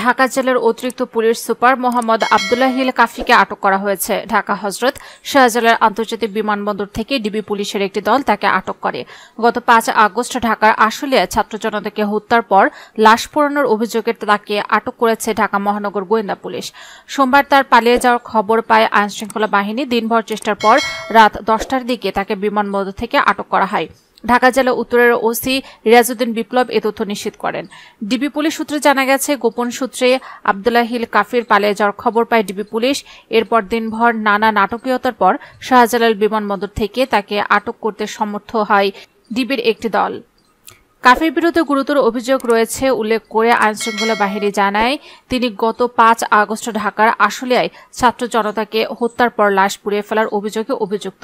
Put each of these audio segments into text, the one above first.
ঢাকা জেলার অতিরিক্ত police super Mohammad Abdullah Hil কাফিকে আটক করা হয়েছে। ঢাকা হযরত শাহজালাল আন্তর্জাতিক বিমানবন্দর থেকে ডিবি পুলিশের একটি দল তাকে আটক করে। গত 5 আগস্ট ঢাকার আশুলিয়ায় ছাত্র জনতাকে হত্যার পর লাশ পোড়ানোর অভিযোগে তাকে আটক করেছে ঢাকা মহানগর গোয়েন্দা পুলিশ। সোমবার তার পালিয়ে যাওয়ার খবর পায় আইনশৃঙ্খলা বাহিনী। দিনভর চেষ্টার পর রাত 10টার দিকে তাকে বিমানবন্দর থেকে আটক করা হয়। ঢাকা জেলা উত্তরের ওসি রিয়াজউদ্দিন বিপ্লব এ তথ্য নিশ্চিত করেন। ডিবি পুলিশ সূত্রে জানা গেছে, গোপন সূত্রে আব্দুল্লাহ হিল কাফির পালিয়ে যাওয়ার খবর পায় ডিবি পুলিশ। এরপর দিনভর নানা নাটকীয়তার পর শাহজালাল বিমানবন্দর থেকে তাকে আটক করতে সমর্থ হয় ডিবির একটি দল। কাফির বিরুদ্ধে গুরুতর অভিযোগ রয়েছে উল্লেখ করে আইনশৃঙ্খলা বাহিনী জানায়, তিনি গত 5 আগস্ট ঢাকার আশুলিয়ায় ছাত্র জনতাকে হত্যার পর লাশ পুড়িয়ে ফেলার অভিযোগে অভিযুক্ত।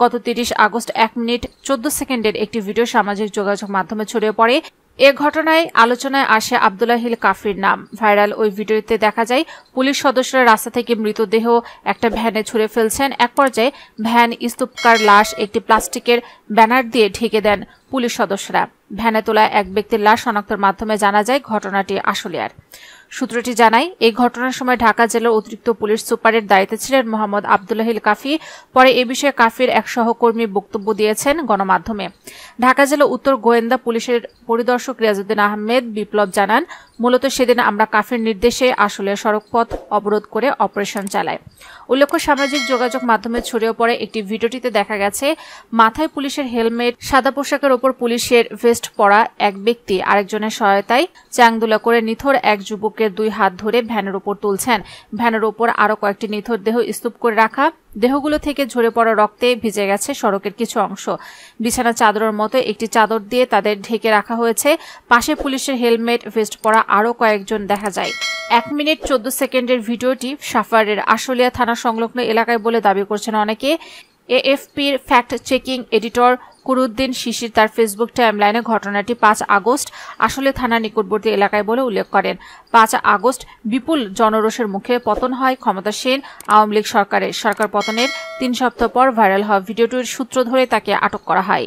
গত 30 আগস্ট 1 মিনিট 14 সেকেন্ডের একটি ভিডিও সামাজিক যোগাযোগ মাধ্যমে ছড়িয়ে পড়ে। এ ঘটনায় আলোচনায় আসে আব্দুল্লাহ হিল কাফির নাম। ভাইরাল ওই ভিডিওতে দেখা যায় পুলিশ সদস্যরা রাস্তা থেকে মৃতদেহ একটা ভ্যানে ছুঁড়ে ফেলছেন। এক পর্যায়ে ভ্যান স্তূপকার লাশ একটি প্লাস্টিকের ব্যানার দিয়ে ঢেকে দেন পুলিশ সদস্যরা। ভ্যানে তোলা এক ব্যক্তির লাশ শনাক্তের মাধ্যমে জানা যায় ঘটনাটি আশুলিয়ার। সূত্রটি জানায়, এই ঘটনার সময় ঢাকা জেলার অতিরিক্ত পুলিশ সুপারের দায়িত্বে ছিলেন মোহাম্মদ আব্দুল্লাহ হিল কাফি। পরে এ বিষয়ে কাফির এক সহকর্মী বক্তব্য দিয়েছেন গণমাধ্যমে। ঢাকা জেলা উত্তর গোয়েন্দা পুলিশের পরিদর্শক রিয়াজউদ্দিন আহমেদ বিপ্লব জানান, মূলত সেদিন আমরা কাফির নির্দেশে আসলে সড়কপথ অবরোধ করে অপারেশন চালাই। উল্লেখ্য, সামাজিক যোগাযোগ মাধ্যমে ছড়িয়ে পড়ে একটি ভিডিওটিতে দেখা গেছে, মাথায় পুলিশের হেলমেট, সাদা পোশাকের ওপর পুলিশের ভেস্ট পরা এক ব্যক্তি আরেকজনের সহায়তায় চাংদোলা করে নিথর এক যুবকের 2 হাত ধরে ভ্যানের ওপর তুলছেন। ভ্যানের ওপর আরও কয়েকটি নিথর দেহ স্তূপ করে রাখা। দেহগুলো থেকে ঝরে পড়া রক্তে ভিজে গেছে সড়কের কিছু অংশ। বিছানা চাদরের মতো একটি চাদর দিয়ে তাদের ঢেকে রাখা হয়েছে। পাশে পুলিশের হেলমেট, ভেস্ট পরা আরও কয়েকজন দেখা যায়। 1 মিনিট 14 সেকেন্ডের ভিডিওটি সাফারের আশুলিয়া থানা সংলগ্ন এলাকায় বলে দাবি করছেন অনেকে। এএফপির ফ্যাক্ট চেকিং এডিটর কুরুদ্দিন শিশির তার ফেসবুক টাইমলাইনে ঘটনাটি 5 আগস্ট আশুলিয়া থানার নিকটবর্তী এলাকায় বলে উল্লেখ করেন। 5 আগস্ট বিপুল জনরোষের মুখে পতন হয় ক্ষমতাসীন আওয়ামী লীগ সরকারের। সরকার পতনের 3 সপ্তাহ পর ভাইরাল হওয়া ভিডিওটির সূত্র ধরে তাকে আটক করা হয়।